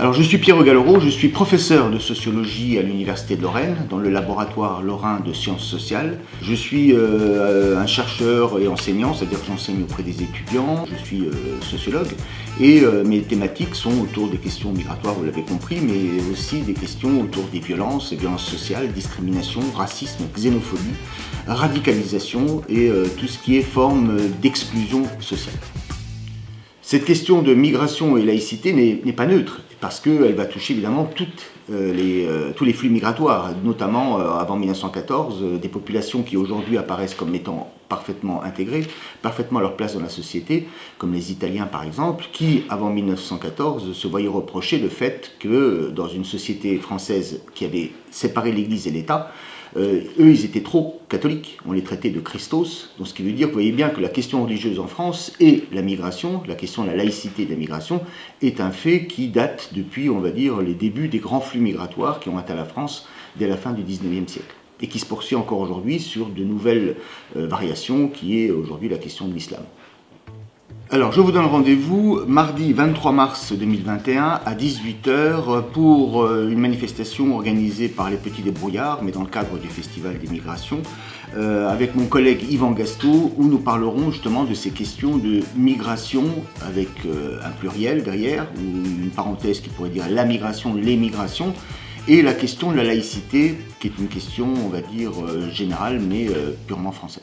Alors je suis Pierre Gallereau, je suis professeur de sociologie à l'Université de Lorraine, dans le laboratoire lorrain de sciences sociales. Je suis un chercheur et enseignant, c'est-à-dire que j'enseigne auprès des étudiants, je suis sociologue, et mes thématiques sont autour des questions migratoires, vous l'avez compris, mais aussi des questions autour des violences sociales, discrimination, racisme, xénophobie, radicalisation et tout ce qui est forme d'exclusion sociale. Cette question de migration et laïcité n'est pas neutre, parce qu'elle va toucher évidemment tous les flux migratoires, notamment avant 1914, des populations qui aujourd'hui apparaissent comme étant parfaitement intégrées, parfaitement à leur place dans la société, comme les Italiens par exemple, qui avant 1914 se voyaient reprocher le fait que dans une société française qui avait séparé l'Église et l'État, eux, ils étaient trop catholiques, on les traitait de Christos, donc ce qui veut dire, vous voyez bien que la question religieuse en France et la migration, la question de la laïcité de la migration, est un fait qui date depuis, on va dire, les débuts des grands flux migratoires qui ont atteint la France dès la fin du XIXe siècle, et qui se poursuit encore aujourd'hui sur de nouvelles variations, qui est aujourd'hui la question de l'islam. Alors, je vous donne rendez-vous mardi 23 mars 2021 à 18h pour une manifestation organisée par les Petits Débrouillards, mais dans le cadre du Festival des Migrations, avec mon collègue Yvan Gastaud, où nous parlerons justement de ces questions de migration, avec un pluriel derrière, ou une parenthèse qui pourrait dire la migration, les migrations, et la question de la laïcité, qui est une question, on va dire, générale, mais purement française.